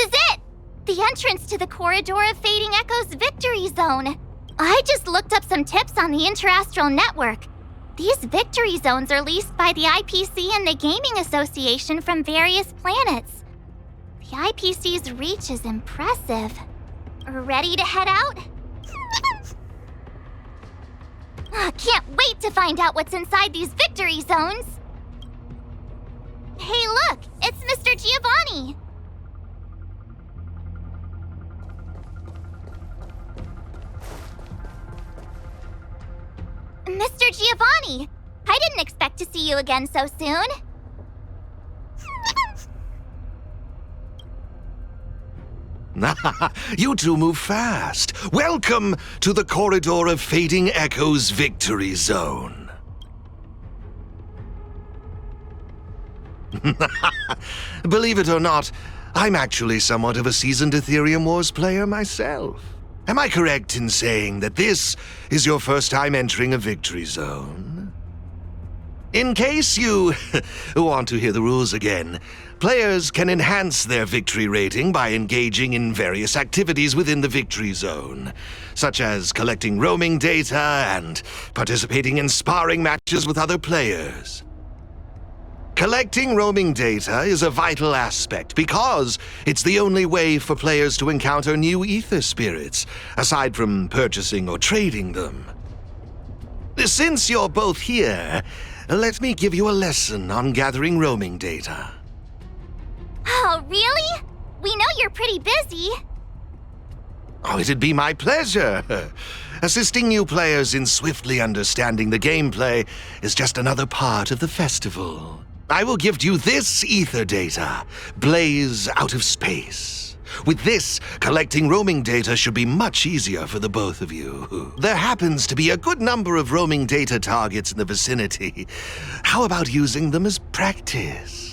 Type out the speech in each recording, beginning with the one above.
is it! The entrance to the Corridor of Fading Echoes Victory Zone. I just looked up some tips on the Interastral network. These victory zones are leased by the IPC and the Gaming Association from various planets. The IPC's reach is impressive. Ready to head out? Can't wait to find out what's inside these victory zones! Hey look, it's Mr. Giovanni! Mr. Giovanni! I didn't expect to see you again so soon. You two move fast. Welcome to the Corridor of Fading Echoes Victory Zone. Believe it or not, I'm actually somewhat of a seasoned Aetherium Wars player myself. Am I correct in saying that this is your first time entering a victory zone? In case you want to hear the rules again, players can enhance their victory rating by engaging in various activities within the victory zone, such as collecting roaming data and participating in sparring matches with other players. Collecting roaming data is a vital aspect because it's the only way for players to encounter new ether spirits, aside from purchasing or trading them. Since you're both here, let me give you a lesson on gathering roaming data. Oh, really? We know you're pretty busy. Oh, it'd be my pleasure. Assisting new players in swiftly understanding the gameplay is just another part of the festival. I will give you this ether data, Blaze Out of Space. With this, collecting roaming data should be much easier for the both of you. There happens to be a good number of roaming data targets in the vicinity. How about using them as practice?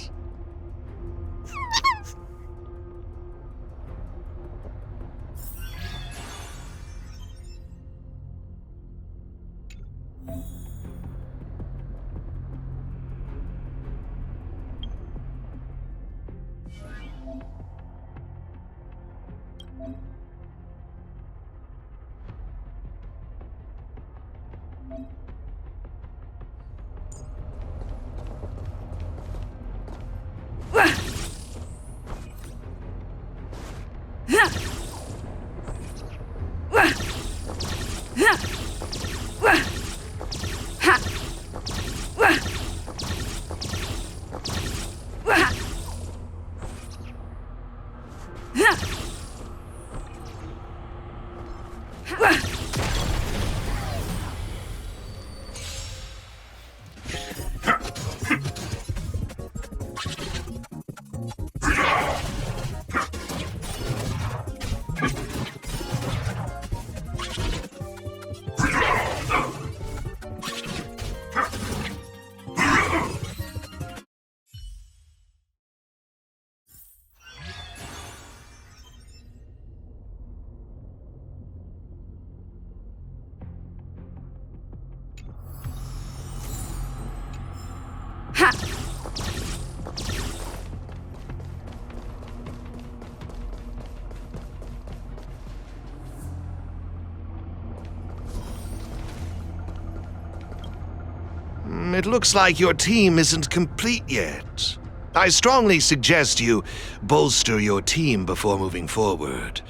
It looks like your team isn't complete yet. I strongly suggest you bolster your team before moving forward.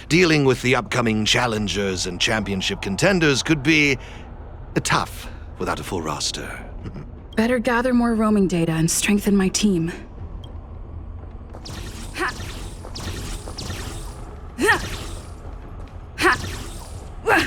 Dealing with the upcoming challengers and championship contenders could be tough without a full roster. Better gather more roaming data and strengthen my team. Ha! Ha! Ha! Wah!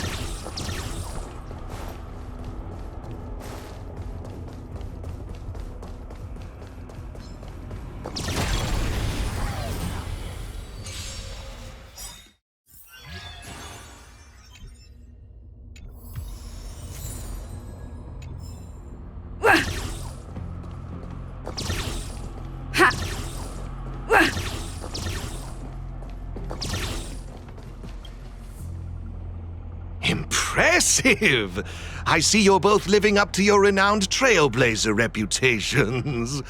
Impressive! I see you're both living up to your renowned Trailblazer reputations.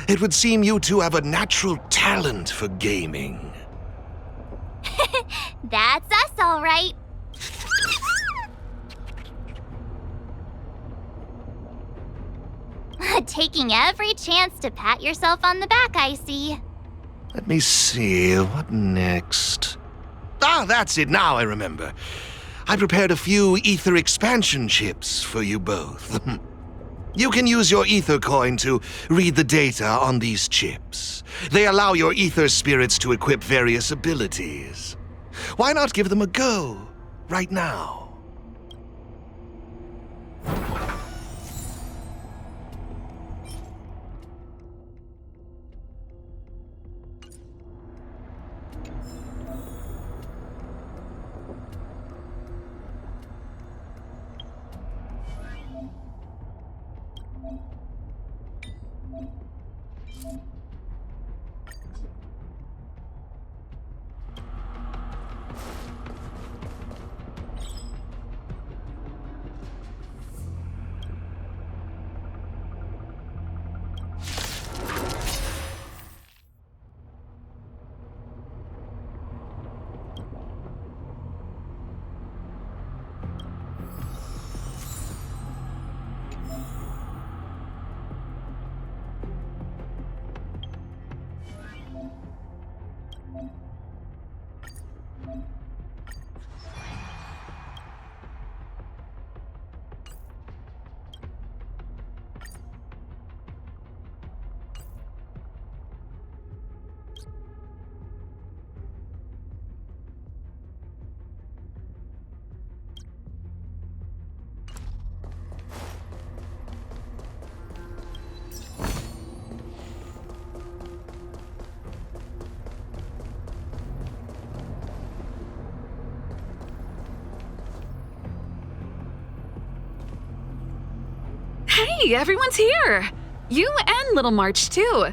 It would seem you two have a natural talent for gaming. That's us, all right. Taking every chance to pat yourself on the back, I see. Let me see, what next? Ah, that's it, now I remember. I prepared a few ether expansion chips for you both. You can use your ether coin to read the data on these chips. They allow your ether spirits to equip various abilities. Why not give them a go, right now? Hey, everyone's here! You and Little March, too.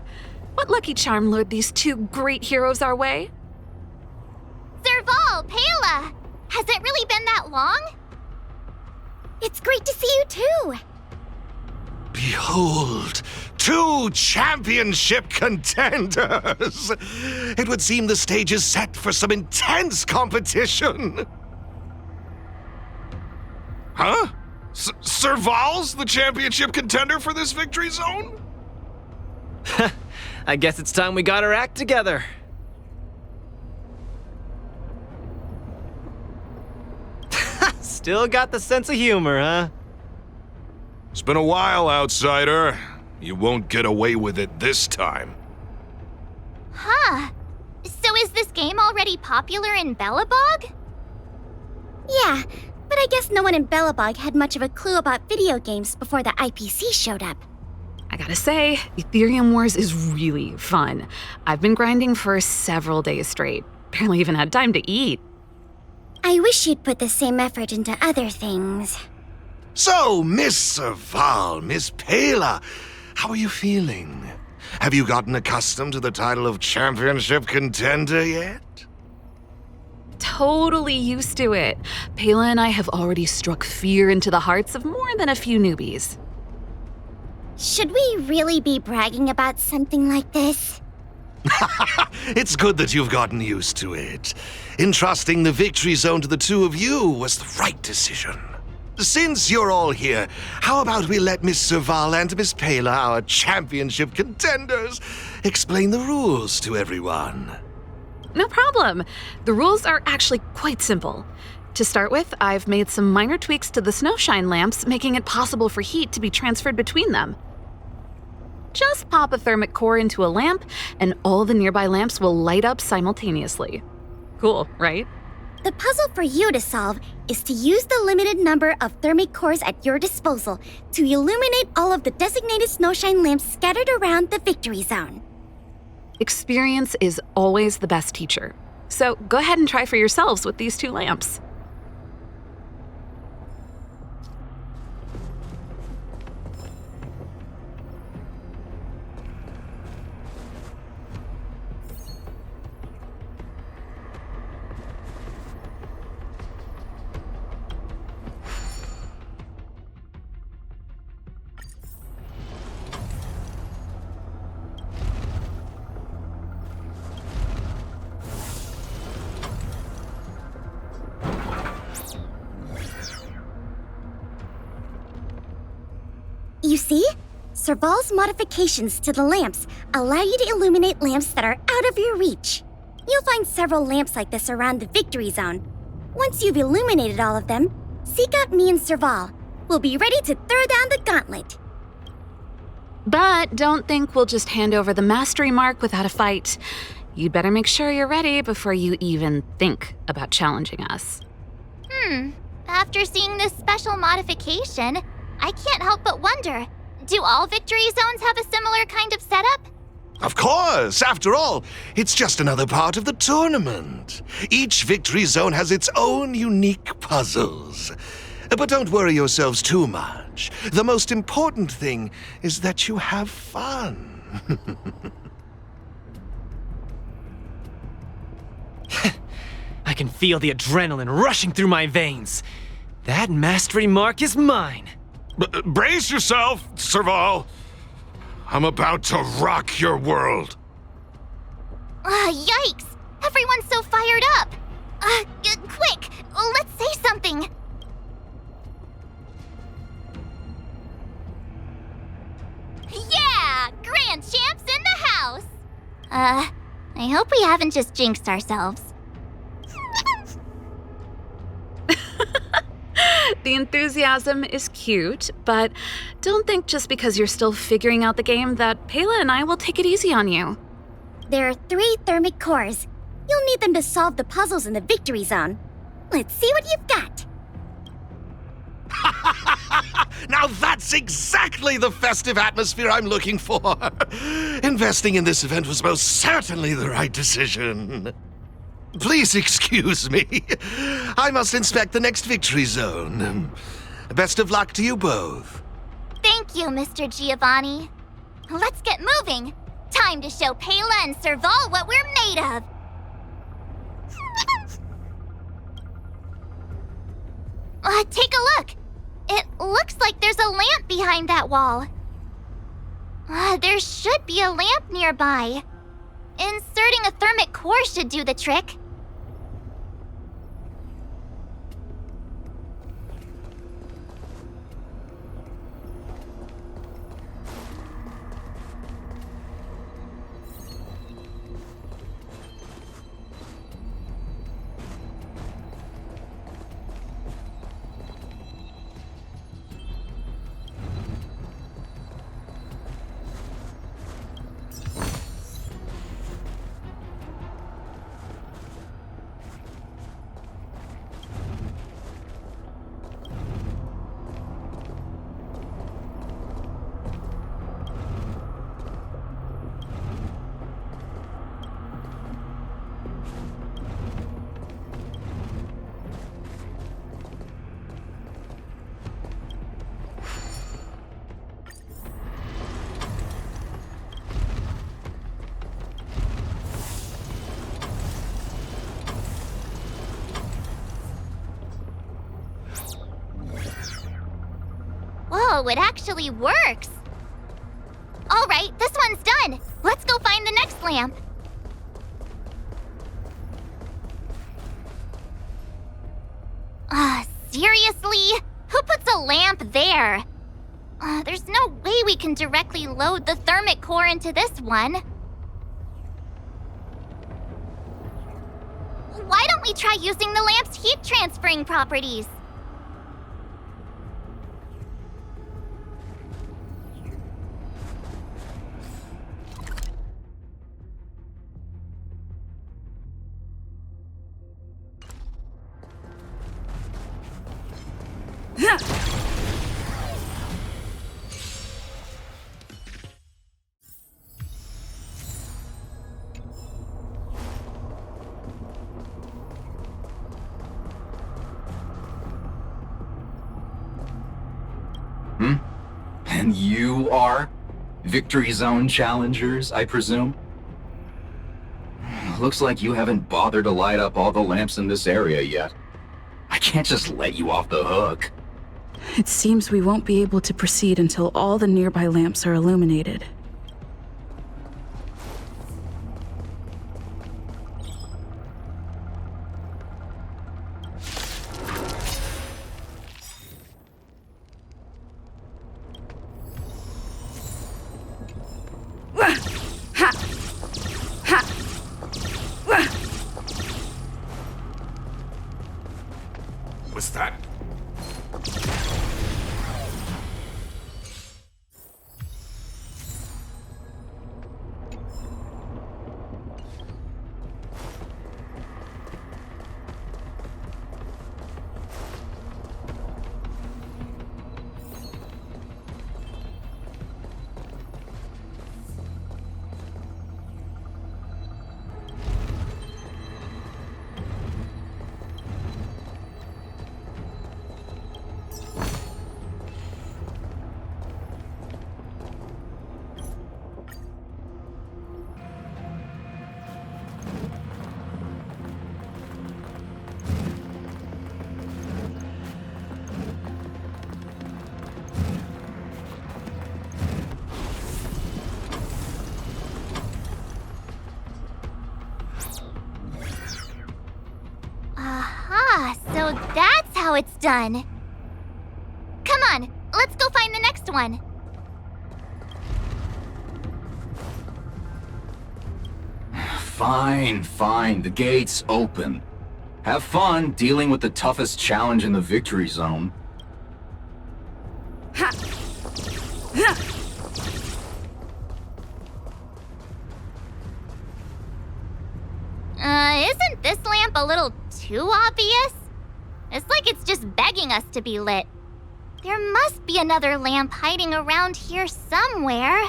What lucky charm lured these two great heroes our way? Serval Pela! Has it really been that long? It's great to see you too! Behold, two championship contenders! It would seem the stage is set for some intense competition! Huh? Serval's the championship contender for this victory zone? I guess it's time we got our act together. Still got the sense of humor, huh? It's been a while, outsider. You won't get away with it this time. Huh. So is this game already popular in Belobog? Yeah, but I guess no one in Belobog had much of a clue about video games before the IPC showed up. I gotta say, Aetherium Wars is really fun. I've been grinding for several days straight. Barely even had time to eat. I wish you'd put the same effort into other things. So, Miss Serval, Miss Pela, how are you feeling? Have you gotten accustomed to the title of championship contender yet? Totally used to it. Pela and I have already struck fear into the hearts of more than a few newbies. Should we really be bragging about something like this? It's good that you've gotten used to it. Entrusting the victory zone to the two of you was the right decision. Since you're all here, how about we let Miss Serval and Miss Pela, our championship contenders, explain the rules to everyone? No problem. The rules are actually quite simple. To start with, I've made some minor tweaks to the snowshine lamps, making it possible for heat to be transferred between them. Just pop a thermic core into a lamp, and all the nearby lamps will light up simultaneously. Cool, right? The puzzle for you to solve is to use the limited number of thermic cores at your disposal to illuminate all of the designated snowshine lamps scattered around the victory zone. Experience is always the best teacher. So go ahead and try for yourselves with these two lamps. see? Serval's modifications to the lamps allow you to illuminate lamps that are out of your reach. You'll find several lamps like this around the Victory Zone. Once you've illuminated all of them, seek out me and Serval. We'll be ready to throw down the gauntlet. But don't think we'll just hand over the mastery mark without a fight. You'd better make sure you're ready before you even think about challenging us. After seeing this special modification, I can't help but wonder, do all Victory Zones have a similar kind of setup? Of course! After all, it's just another part of the tournament. Each Victory Zone has its own unique puzzles. But don't worry yourselves too much. The most important thing is that you have fun. I can feel the adrenaline rushing through my veins. That mastery mark is mine. Brace yourself, Serval. I'm about to rock your world. Yikes! Everyone's so fired up! Quick! Let's say something! Yeah! Grand Champs in the house! I hope we haven't just jinxed ourselves. The enthusiasm is cute, but don't think just because you're still figuring out the game that Pela and I will take it easy on you. There are 3 thermic cores. You'll need them to solve the puzzles in the Victory Zone. Let's see what you've got. Now that's exactly the festive atmosphere I'm looking for. Investing in this event was most certainly the right decision. Please excuse me. I must inspect the next Victory Zone. Best of luck to you both. Thank you, Mr. Giovanni. Let's get moving. Time to show Pela and Serval what we're made of. Take a look. It looks like there's a lamp behind that wall. There should be a lamp nearby. Inserting a thermic core should do the trick. Whoa, it actually works! Alright, this one's done! Let's go find the next lamp! Seriously? Who puts a lamp there? There's no way we can directly load the thermic core into this one. Why don't we try using the lamp's heat transferring properties? And you are Victory Zone challengers, I presume? Looks like you haven't bothered to light up all the lamps in this area yet. I can't just let you off the hook. It seems we won't be able to proceed until all the nearby lamps are illuminated. how it's done. Come on, let's go find the next one. Fine. The gate's open. Have fun dealing with the toughest challenge in the victory zone. Isn't this lamp a little too obvious? It's like it's just begging us to be lit. There must be another lamp hiding around here somewhere.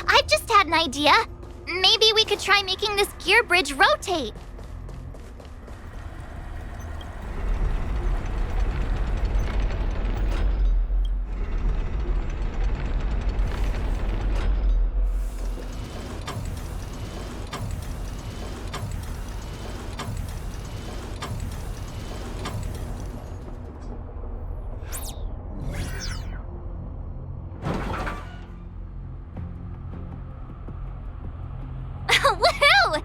I just had an idea. Maybe we could try making this gear bridge rotate. Woohoo!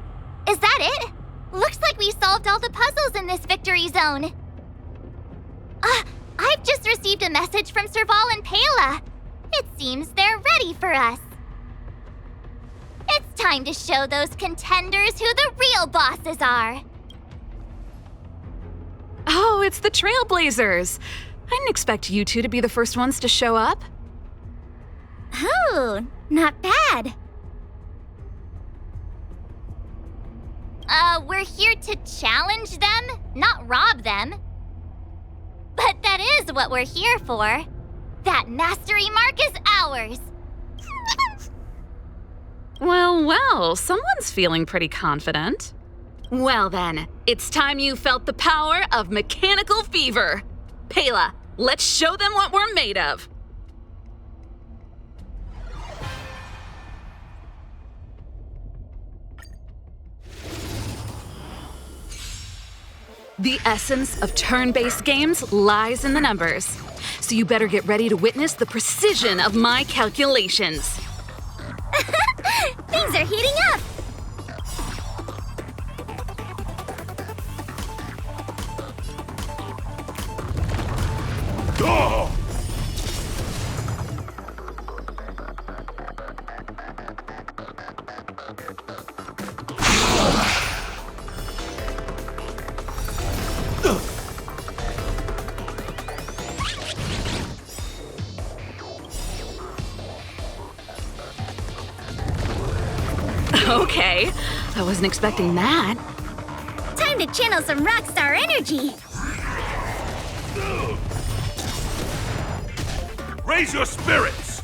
Is that it? Looks like we solved all the puzzles in this victory zone. I've just received a message from Serval and Pela. It seems they're ready for us. It's time to show those contenders who the real bosses are. Oh, it's the Trailblazers. I didn't expect you two to be the first ones to show up. Oh, not bad. We're here to challenge them, not rob them. But that is what we're here for. That mastery mark is ours. Well, someone's feeling pretty confident. Well then, it's time you felt the power of mechanical fever. Pela, let's show them what we're made of. The essence of turn-based games lies in the numbers. So you better get ready to witness the precision of my calculations. Things are heating up! Oh! Okay, I wasn't expecting that. Time to channel some rockstar energy! Raise your spirits!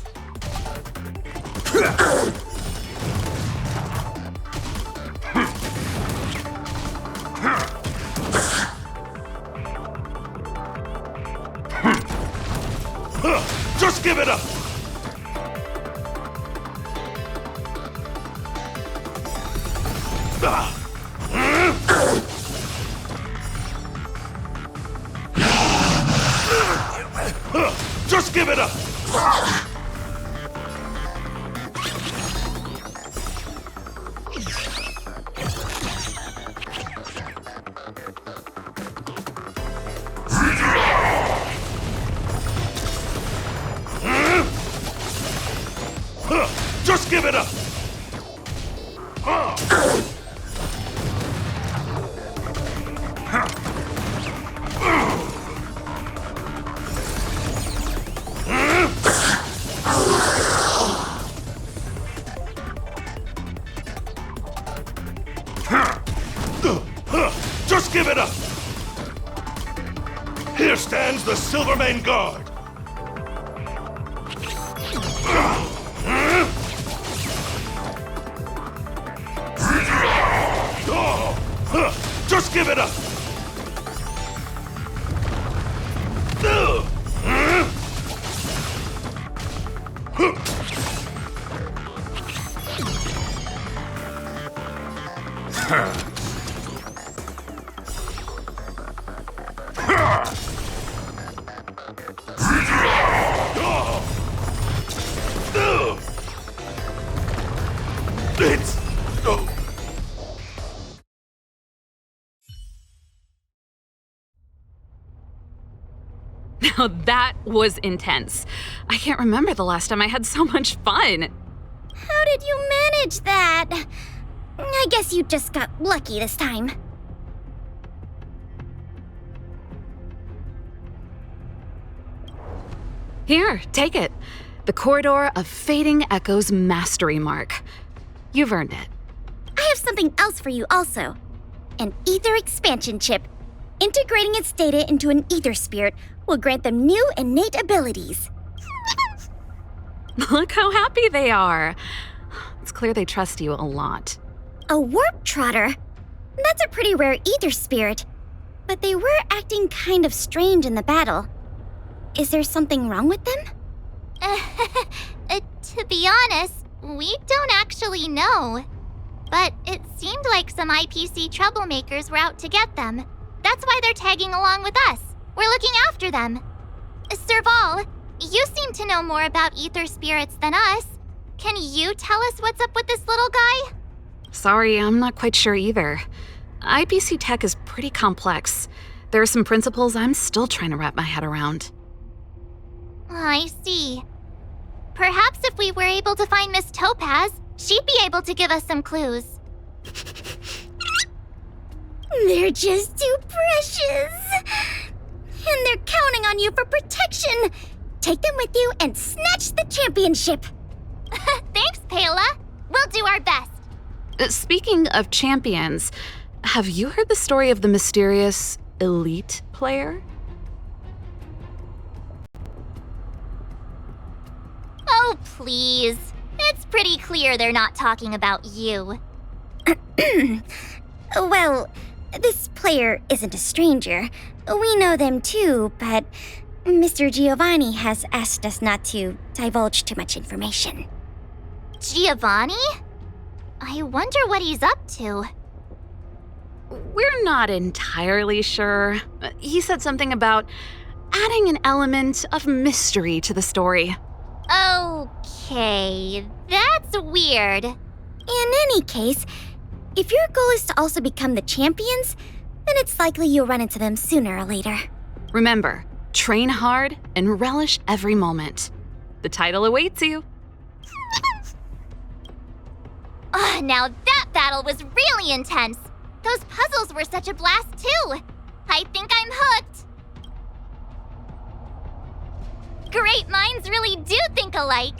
Just give it up! Just give it up! Just give it up! Just give it up! Here stands the Silvermane Guard! Just give it up! It's... Oh. Now that was intense. I can't remember the last time I had so much fun. How did you manage that? I guess you just got lucky this time. Here, take it. The Corridor of Fading Echoes Mastery Mark. You've earned it. I have something else for you also. An Aether expansion chip. Integrating its data into an Aether spirit will grant them new innate abilities. Look how happy they are. It's clear they trust you a lot. A warp trotter? That's a pretty rare Aether spirit. But they were acting kind of strange in the battle. Is there something wrong with them? To be honest, we don't actually know. But it seemed like some IPC troublemakers were out to get them. That's why they're tagging along with us. We're looking after them. Serval, you seem to know more about Aether spirits than us. Can you tell us what's up with this little guy? Sorry, I'm not quite sure either. IPC tech is pretty complex. There are some principles I'm still trying to wrap my head around. I see. Perhaps if we were able to find Miss Topaz, she'd be able to give us some clues. They're just too precious. And they're counting on you for protection. Take them with you and snatch the championship. Thanks, Pela. We'll do our best. Speaking of champions, have you heard the story of the mysterious elite player? Oh, please. It's pretty clear they're not talking about you. Well, this player isn't a stranger. We know them too, but Mr. Giovanni has asked us not to divulge too much information. Giovanni? I wonder what he's up to. We're not entirely sure. He said something about adding an element of mystery to the story. Okay, that's weird. In any case, if your goal is to also become the champions, then it's likely you'll run into them sooner or later. Remember, train hard and relish every moment. The title awaits you. Now that battle was really intense. Those puzzles were such a blast too. I think I'm hooked. Great minds really do think alike.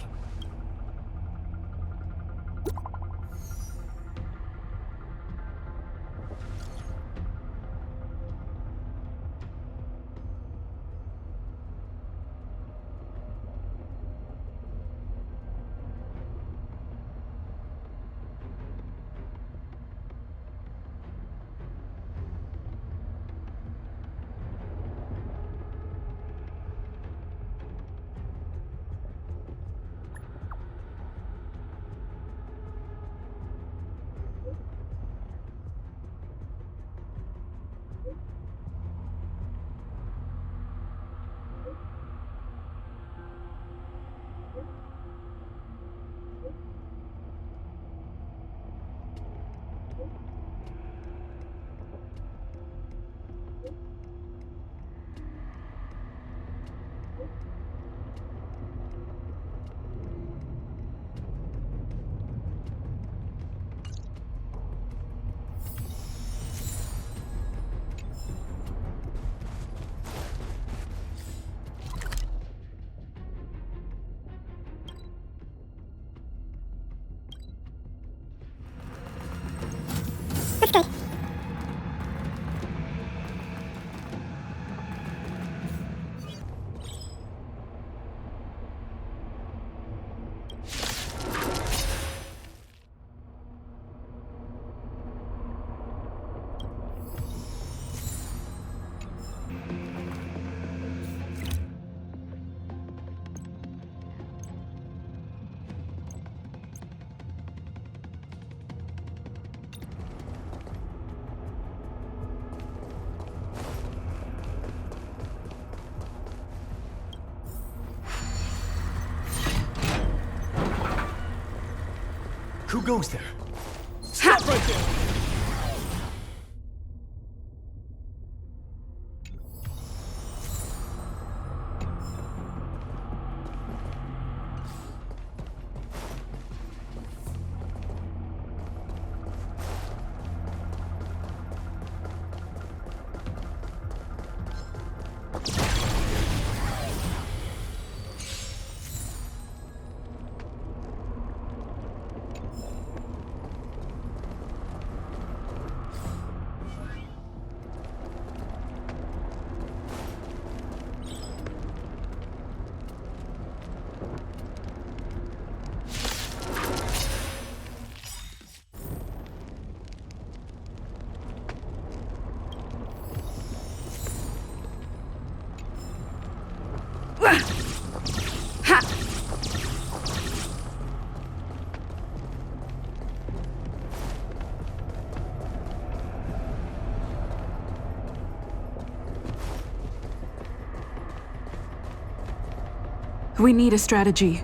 Who goes there? Stop right there! We need a strategy.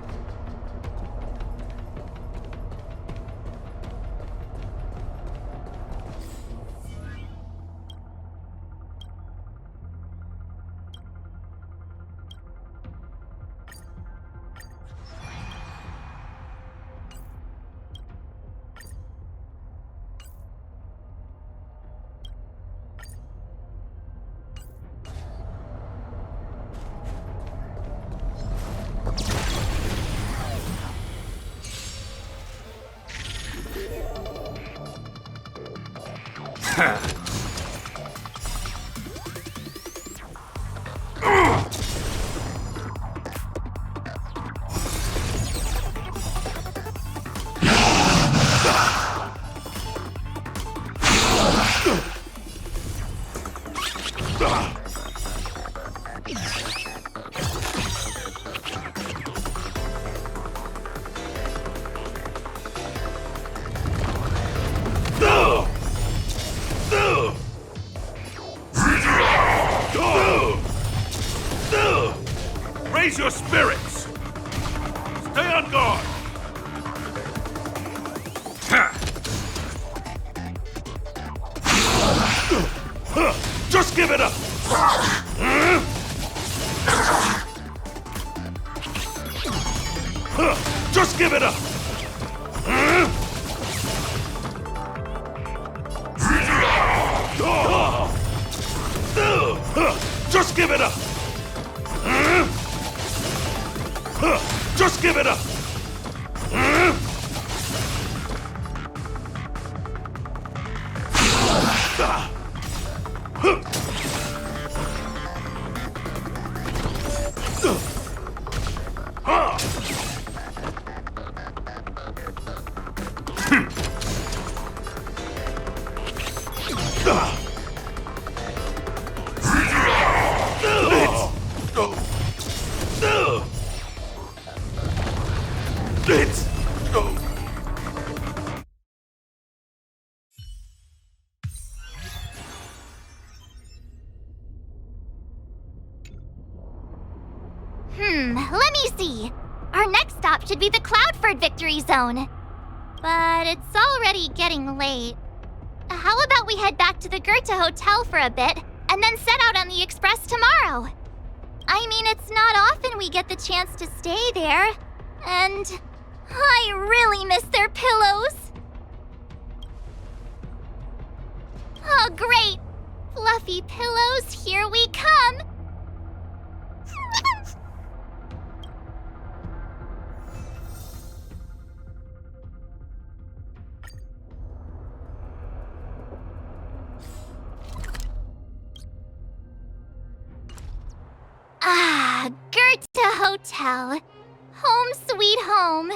Raise your spirits! Stay on guard! Just give it up! Just give it up! Just give it up! Just give it up! Let me see. Our next stop should be the Cloudford Victory Zone. But it's already getting late. How about we head back to the Goethe Hotel for a bit, and then set out on the Express tomorrow? I mean, it's not often we get the chance to stay there. And I really miss their pillows. Oh, great! Fluffy pillows, here we come! Ah, Goethe Hotel. Home sweet home.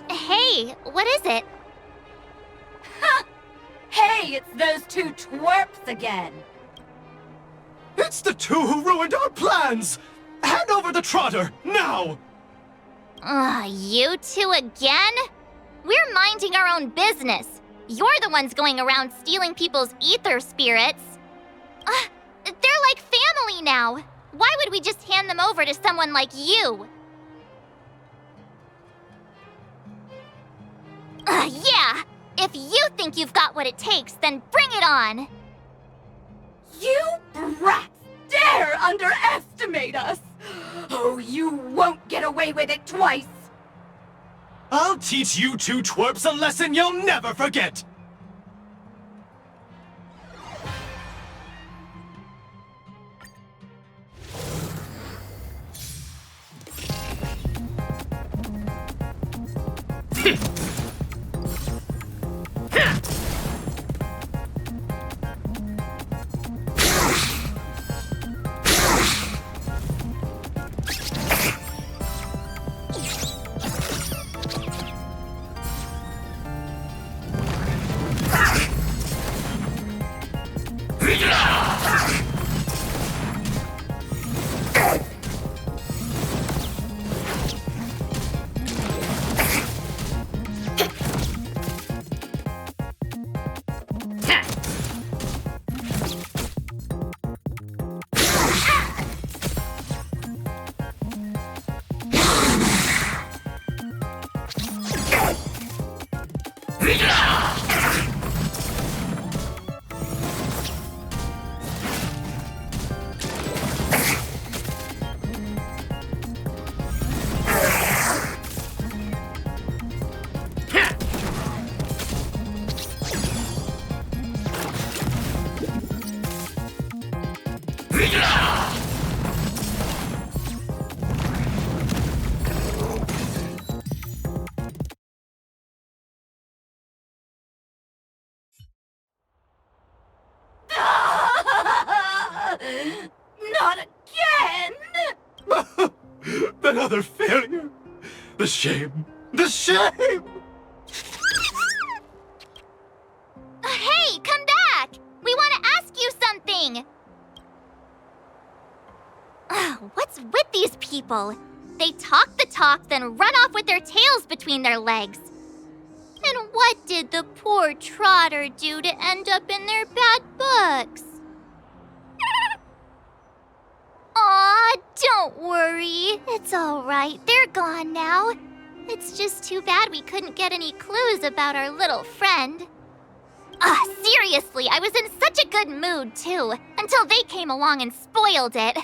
Hey, what is it? Hey, it's those two twerps again. It's the two who ruined our plans! Hand over the trotter, now! You two again? We're minding our own business. You're the ones going around stealing people's ether spirits. They're like family now. Why would we just hand them over to someone like you? Yeah! If you think you've got what it takes, then bring it on! You brats dare underestimate us! Oh, you won't get away with it twice! I'll teach you two twerps a lesson you'll never forget! Not again! Another failure! The shame! The shame! Hey, come back! We want to ask you something! What's with these people? They talk the talk, then run off with their tails between their legs. And what did the poor trotter do to end up in their bad books? Aw, Don't worry. It's all right. They're gone now. It's just too bad we couldn't get any clues about our little friend. Seriously, I was in such a good mood, too, until they came along and spoiled it.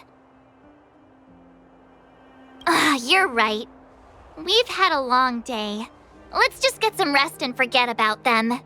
You're right. We've had a long day. Let's just get some rest and forget about them.